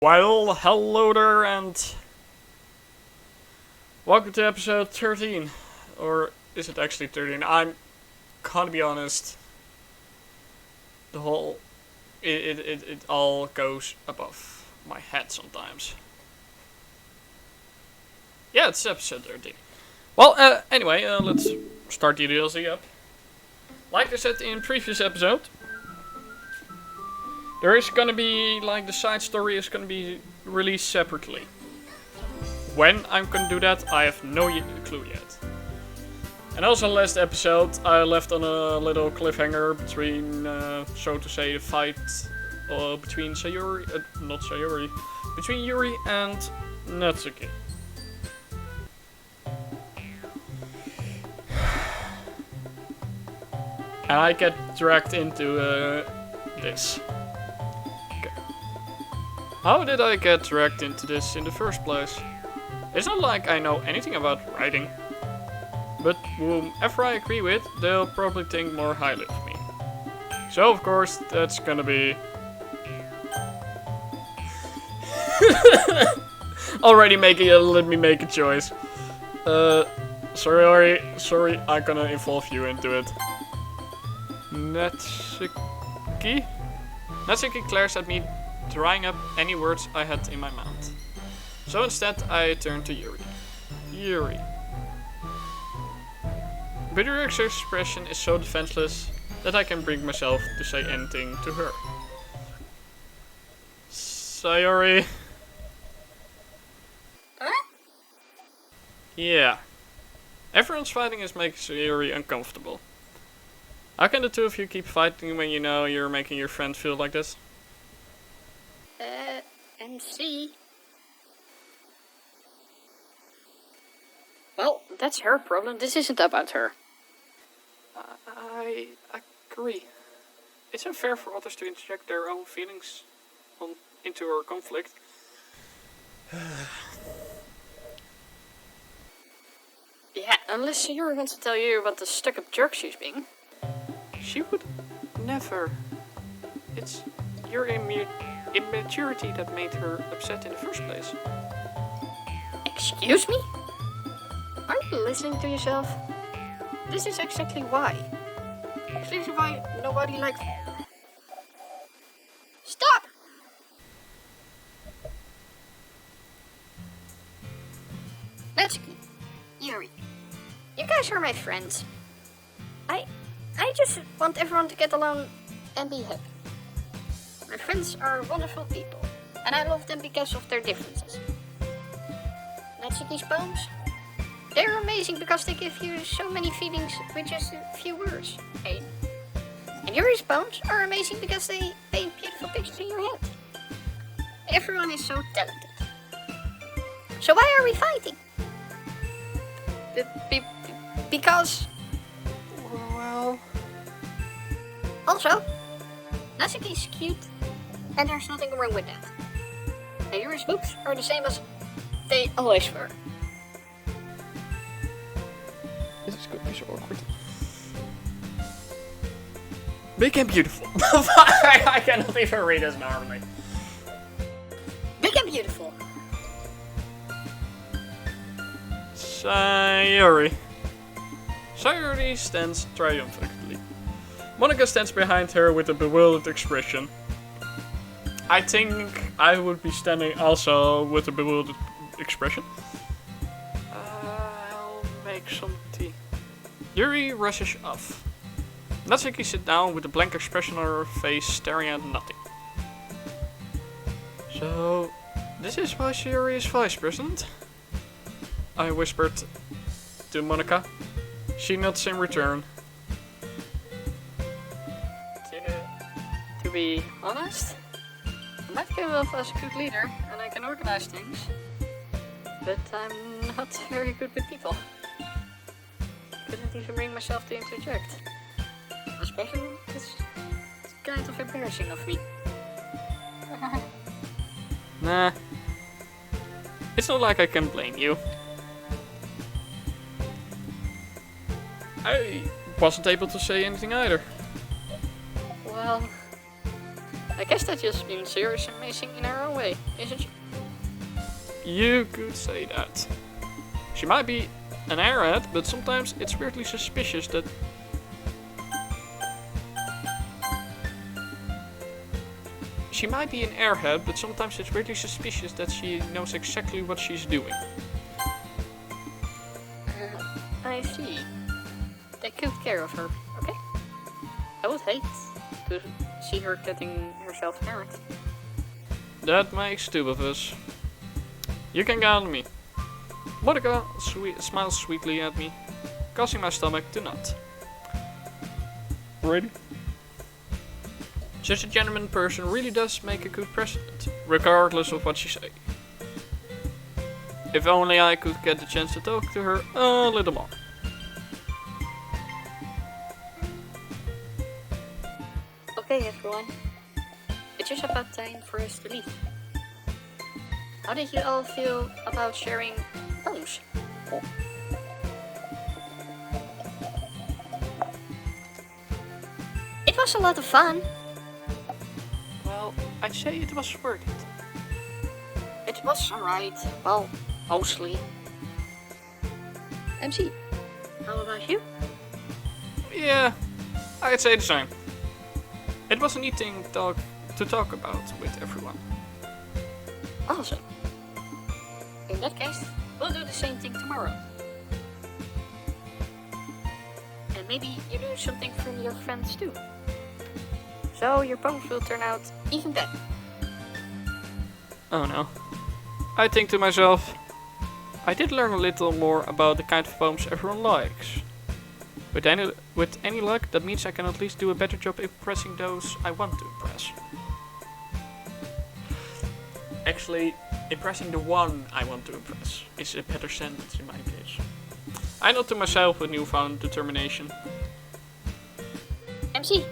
Well, hello there and welcome to episode 13. Or is it actually 13? I'm gonna be honest. It all goes above my head sometimes. Yeah, it's episode 13. Well, anyway, let's start the DDLC up. Like I said in previous episode, there is gonna be, the side story is gonna be released separately. When I'm gonna do that, I have no clue yet. And also last episode, I left on a little cliffhanger between, so to say, the fight between between Yuri and Natsuki. And I get dragged into this. How did I get dragged into this in the first place? It's not like I know anything about writing. But whomever I agree with, they'll probably think more highly of me. So of course, that's gonna be... Already let me make a choice. Sorry, I'm gonna involve you into it. Natsuki? Natsuki glares at me, drying up any words I had in my mouth. So instead, I turn to Yuri. Yuri. But her expression is so defenseless that I can bring myself to say anything to her. Sayori. Huh? Yeah. Everyone's fighting is making Sayori uncomfortable. How can the two of you keep fighting when you know you're making your friend feel like this? MC. Well, that's her problem. This isn't about her. I agree. It's unfair for others to inject their own feelings into our conflict. Yeah, unless Sayori wants to tell you what the stuck-up jerk she's being. She would never. It's your immaturity that made her upset in the first place. Excuse me? Aren't you listening to yourself? This is exactly why. Exactly why nobody likes... Stop! Natsuki, Yuri, you guys are my friends. I just want everyone to get along and be happy. My friends are wonderful people, and I love them because of their differences. Natsuki's poems? They're amazing because they give you so many feelings with just a few words. Hey. And Yuri's poems are amazing because they paint beautiful pictures in your head. Everyone is so talented. So why are we fighting? Because... Well... Also, Natsuki is cute, and there's nothing wrong with that. And Yuri's boobs are the same as they always were. This is going to be so awkward. Big and beautiful. I cannot even read this normally. Big and beautiful. Sayori. Sayori stands triumphantly. Monika stands behind her with a bewildered expression. I think I would be standing also with a bewildered expression. I'll make some tea. Yuri rushes off. Natsuki sits down with a blank expression on her face, staring at nothing. So, this is why Yuri is vice president? I whispered to Monika. She nods in return. To be honest, I might come off as a good leader, and I can organize things. But I'm not very good with people. Couldn't even bring myself to interject. Especially, it's kind of embarrassing of me. Nah. It's not like I can blame you. I wasn't able to say anything either. Well, I guess that just means you're amazing in her own way, isn't she? You could say that. She might be an airhead, but sometimes it's weirdly suspicious that... She might be an airhead, but sometimes it's weirdly suspicious that she knows exactly what she's doing. I see. Take good care of her, okay? I would hate to see her getting herself hurt. That makes two of us. You can count on me. Monica smiles sweetly at me, causing my stomach to knot. Ready? Such a genuine person really does make a good president, regardless of what she says. If only I could get the chance to talk to her a little more. Okay, everyone. It's just about time for us to leave. How did you all feel about sharing poems? It was a lot of fun. Well, I'd say it was worth it. It was alright. Well, mostly. MC, how about you? Yeah, I'd say the same. It was a neat thing to talk about with everyone. Awesome. In that case, we'll do the same thing tomorrow. And maybe you do something for your friends too. So your poems will turn out even better. Oh no. I think to myself, I did learn a little more about the kind of poems everyone likes. With any luck, that means I can at least do a better job impressing those I want to impress. Actually, impressing the one I want to impress is a better sentence in my case. I nod to myself with newfound determination. MC,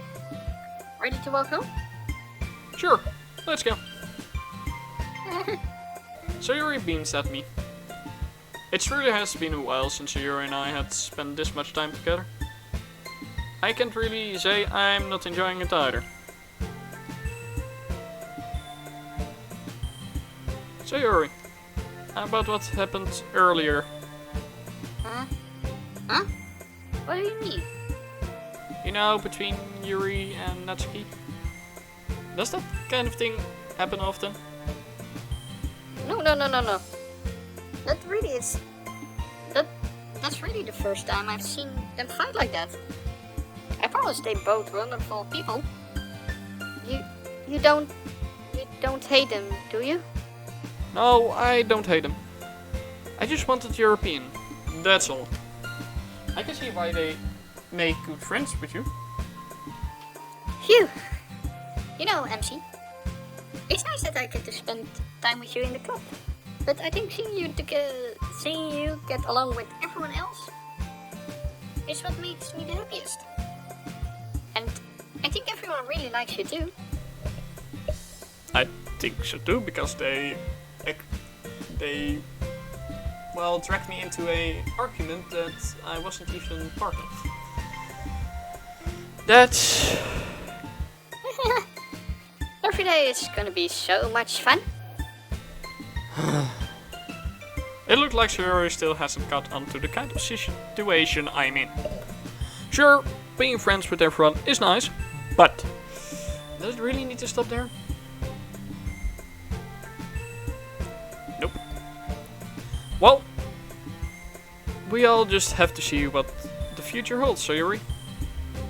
ready to walk home? Sure, let's go. Sayori beams at me. It really has been a while since Sayori and I had spent this much time together. I can't really say I'm not enjoying it either. Sayori, how about what happened earlier? Huh? Huh? What do you mean? You know, between Yuri and Natsuki? Does that kind of thing happen often? No. That really is... That's really the first time I've seen them fight like that. I promise they both wonderful people. You don't hate them, do you? No, I don't hate them. I just wanted European. That's all. I can see why they make good friends with you. Phew. You know, MC, it's nice that I get to spend time with you in the club. But I think seeing you get along with everyone else is what makes me the happiest. And I think everyone really likes you too. I think so too, because they dragged me into an argument that I wasn't even part of. That's... Every day is gonna be so much fun. It looked like Sayori still hasn't got onto the kind of situation I'm in. Sure, being friends with everyone is nice, but does it really need to stop there? Nope. Well, we all just have to see what the future holds, Sayori.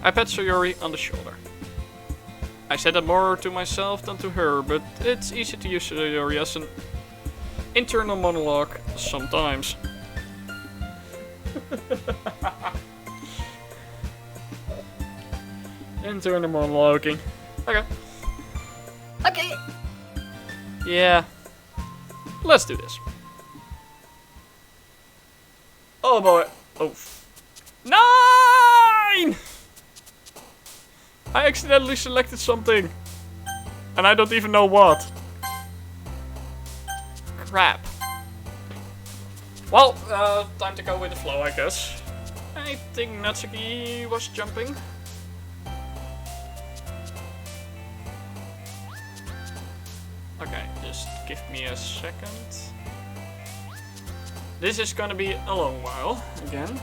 I pat Sayori on the shoulder. I said that more to myself than to her, but it's easy to use Sayori as an internal monologue sometimes. Internal monologuing. Okay. Okay. Yeah. Let's do this. Oh boy. Oh. 9! I accidentally selected something. And I don't even know what. Crap. Well, time to go with the flow, I guess. I think Natsuki was jumping. give me a second. This is gonna be a long while again.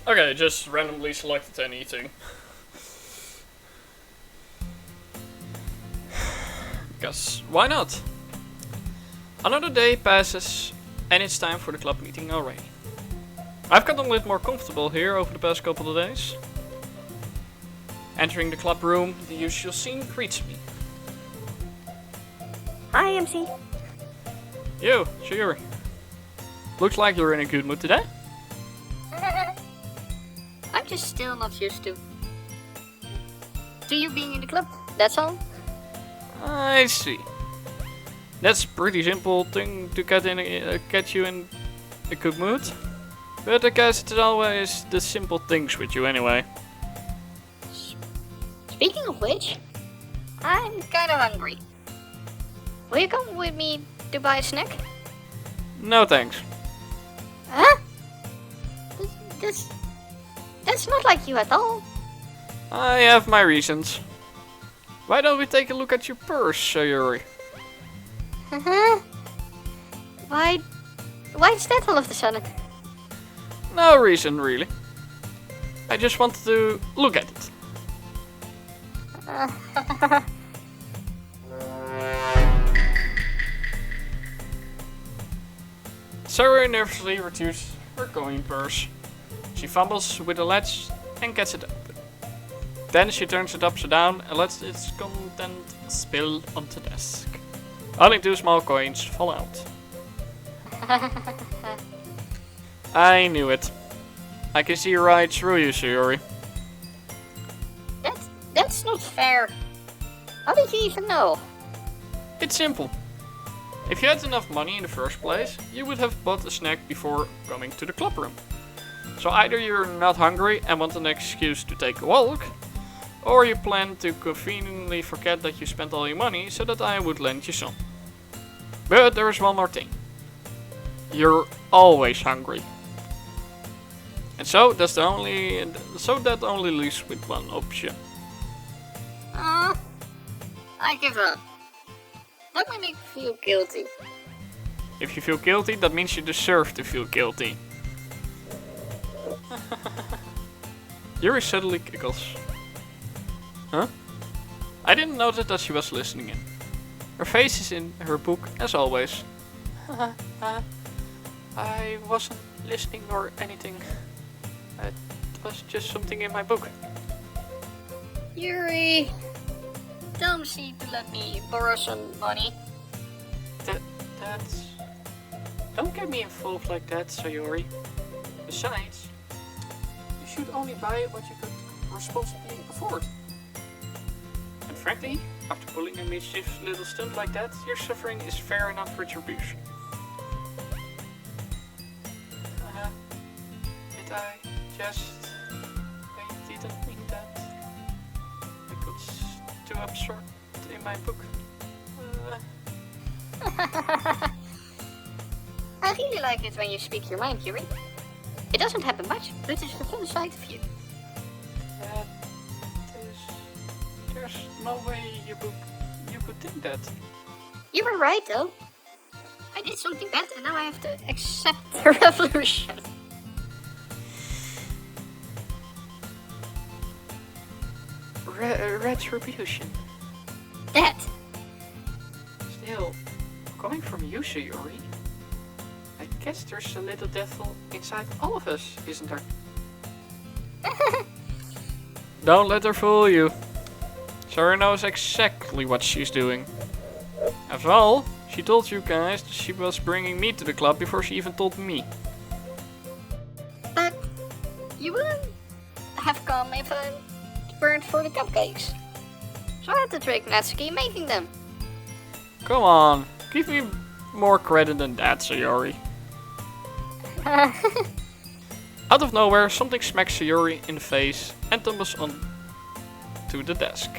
Okay, just randomly selected anything. Because why not? Another day passes and it's time for the club meeting already. I've gotten a little more comfortable here over the past couple of days. Entering the club room, the usual scene greets me. Hi, MC. Yo, Shiori. Looks like you're in a good mood today. I'm just still not used to you being in the club, that's all. I see. That's a pretty simple thing to get you in a good mood. But I guess it's always the simple things with you anyway. Speaking of which, I'm kinda hungry. Will you come with me to buy a snack? No thanks. Huh? That's not like you at all. I have my reasons. Why don't we take a look at your purse, Sayuri? Why is that all of a sudden? No reason, really. I just wanted to look at it. Sayuri nervously retrieves her coin purse. She fumbles with the latch and gets it open. Then she turns it upside down and lets its content spill onto the desk. Only 2 small coins fall out. I knew it. I can see right through you, Sayuri. That's not fair. How did you even know? It's simple. If you had enough money in the first place, you would have bought a snack before coming to the club room. So either you're not hungry and want an excuse to take a walk, or you plan to conveniently forget that you spent all your money so that I would lend you some. But there is one more thing. You're always hungry. And so that only leaves with one option. I give up. Don't make me feel guilty. If you feel guilty, that means you deserve to feel guilty. Yuri suddenly giggles. Huh? I didn't notice that she was listening in. Her face is in her book as always. I wasn't listening or anything. It was just something in my book. Yuri, tell MC to let me borrow some money. That's... Don't get me involved like that, Sayori. Besides, you should only buy what you could responsibly afford. And frankly, after pulling a mischievous little stunt like that, your suffering is fair enough retribution. Did I just... I didn't mean that. I got too absorbed in my book. I really like it when you speak your mind, Yuri. It doesn't happen much, but it's a fun side of you. There's no way you could think that. You were right, though. I did something bad, and now I have to accept the revolution. Retribution. That. Still, coming from you, Sayori, I guess there's a little devil inside all of us, isn't there? Don't let her fool you. Sayori knows exactly what she's doing. After all, she told you guys that she was bringing me to the club before she even told me. You wouldn't have come if I weren't for the cupcakes. So I had to trick Natsuki making them. Come on, give me more credit than that, Sayori. Out of nowhere, something smacks Sayori in the face and tumbles on to the desk.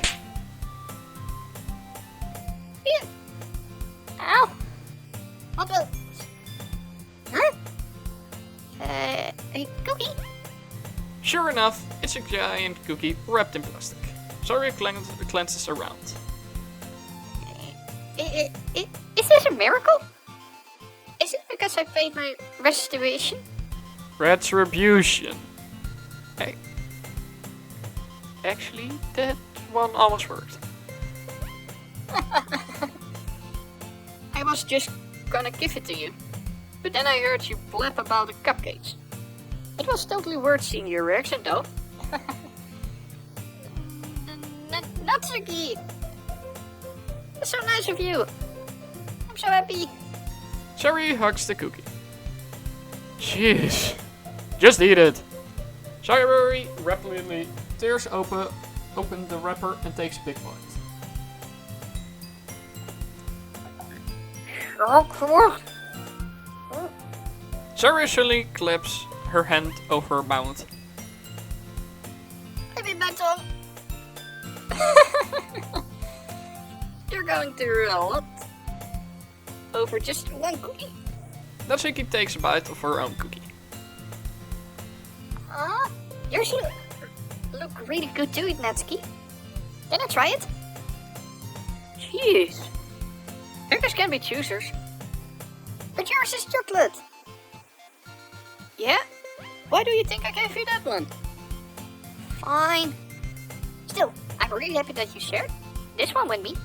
Yeah. Ow! What the? Huh? A cookie? Sure enough, it's a giant cookie wrapped in plastic. Sayori glances around. Is this a miracle? Is it because I paid my restitution? Retribution. Hey. Actually, that one almost worked. I was just gonna give it to you. But then I heard you blab about the cupcakes. It was totally worth seeing your reaction though. Natsuki! That's so nice of you. I'm so happy. Sayori hugs the cookie. Jeez. Just eat it. Sayori rapidly tears open the wrapper and takes a big bite. Sayori suddenly claps her hand over her mouth. I mean my tongue. You're going through a lot over just one cookie. Natsuki takes a bite of her own cookie. Yours look really good to it, Natsuki. Can I try it? Jeez. Beggars can be choosers. But yours is chocolate. Yeah? Why do you think I gave you that one? Fine. Still, I'm really happy that you shared this one with me.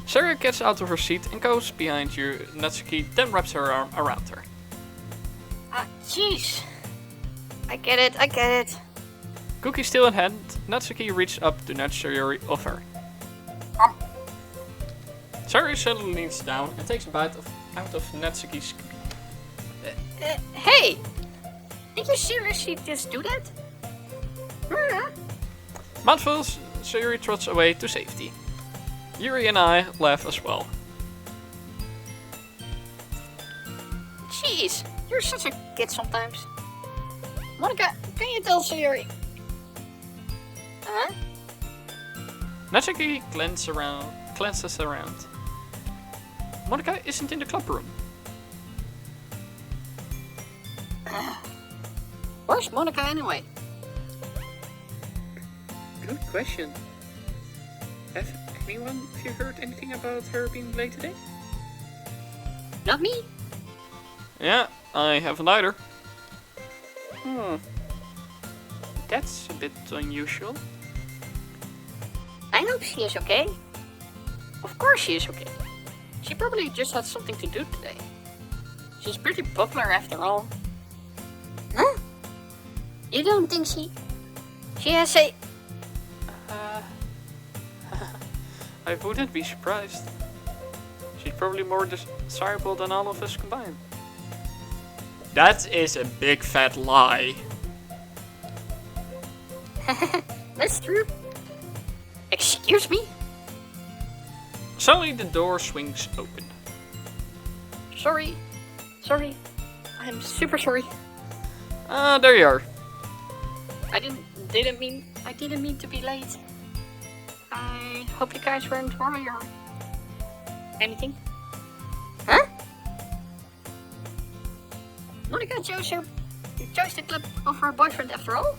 Sayori gets out of her seat and goes behind you. Natsuki then wraps her arm around her. Jeez. I get it. Cookie still in hand, Natsuki reaches up to nudge Sayori over. Sayori suddenly leans down and takes a bite out of Natsuki's cookie. Hey! Did you seriously just do that? Mindful, Sayori trots away to safety. Yuri and I laugh as well. Jeez, you're such a kid sometimes. Monica, can you tell Sayori? Huh? Natsuki glances around. Monica isn't in the club room. Where's Monica anyway? Good question. Have anyone of you heard anything about her being late today? Not me. Yeah, I haven't either. That's a bit unusual. I hope she is okay. Of course she is okay. She probably just had something to do today. She's pretty popular after all. Huh? You don't think she has a... I wouldn't be surprised. She's probably more desirable than all of us combined. That is a big fat lie. That's true. Excuse me? Suddenly the door swings open. Sorry. I'm super sorry. There you are. I didn't mean to be late. I hope you guys weren't worried or anything. Huh? Monica chose the club of her boyfriend after all?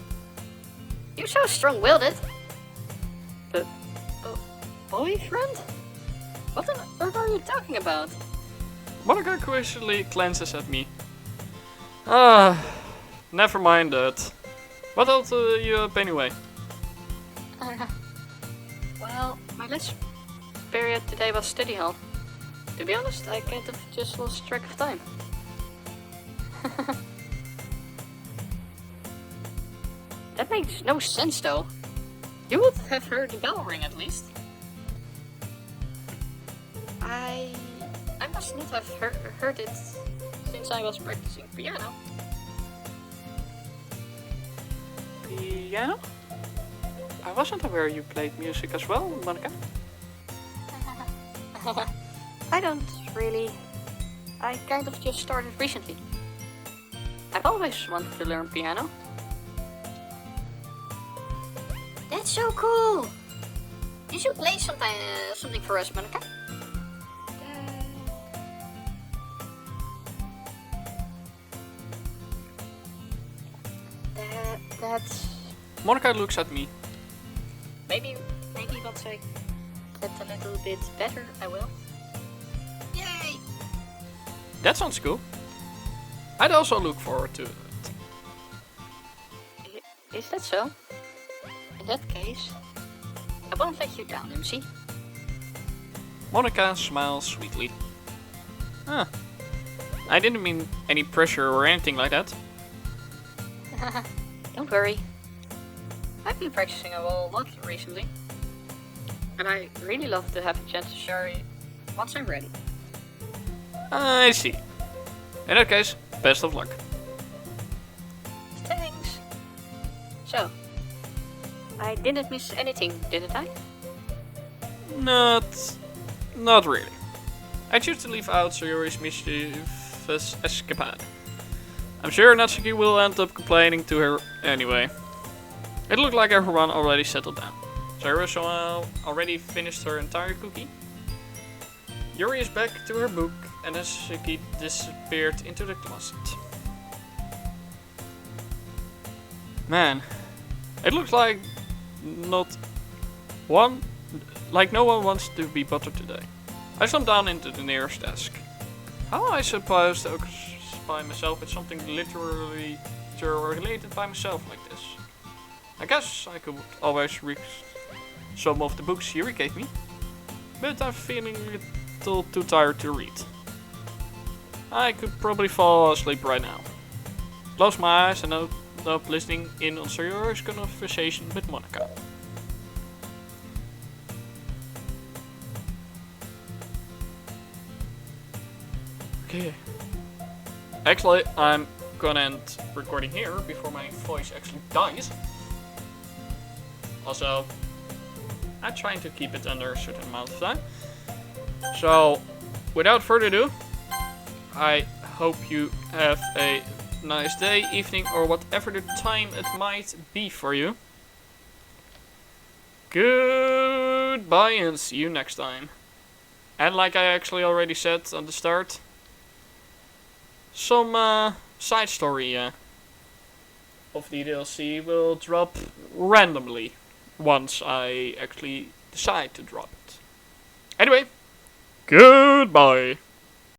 You're so strong-willed it. But boyfriend? What on earth are you talking about? Monica quizzically glances at me. Never mind that. What held you up anyway? Well, my last period today was study hall. To be honest, I kind of just lost track of time. That makes no sense though. You would have heard the bell ring at least. I must not have heard it since I was practicing piano. Piano? I wasn't aware you played music as well, Monica. I don't really. I kind of just started recently. I've always wanted to learn piano. That's so cool! You should play something for us, Monica. That's... Monica looks at me. Maybe once I get a little bit better, I will. Yay! That sounds cool. I'd also look forward to it. Is that so? In that case, I won't let you down, MC. Monica smiles sweetly. Huh. I didn't mean any pressure or anything like that. Don't worry. I've been practicing a lot recently. And I really love to have a chance to share it once I'm ready. I see. In that case, best of luck. Thanks. So, I didn't miss anything, didn't I? Not really. I choose to leave out Sayori's mischievous escapade. I'm sure Natsuki will end up complaining to her anyway. It looked like everyone already settled down. Sayori already finished her entire cookie. Yuri is back to her book and Natsuki disappeared into the closet. Man, it looks like no one wants to be bothered today. I slumped down into the nearest desk. How am I supposed to occupy myself with something literally related by myself like this? I guess I could always read some of the books Yuri gave me, but I'm feeling a little too tired to read. I could probably fall asleep right now. Close my eyes and end up listening in on Sayori's conversation with Monica. Okay. Actually, I'm gonna end recording here before my voice actually dies. Also, I'm trying to keep it under a certain amount of time. So, without further ado, I hope you have a nice day, evening, or whatever the time it might be for you. Goodbye and see you next time. And like I actually already said on the start, some side story of the DDLC will drop randomly once I actually decide to drop it. Anyway, goodbye.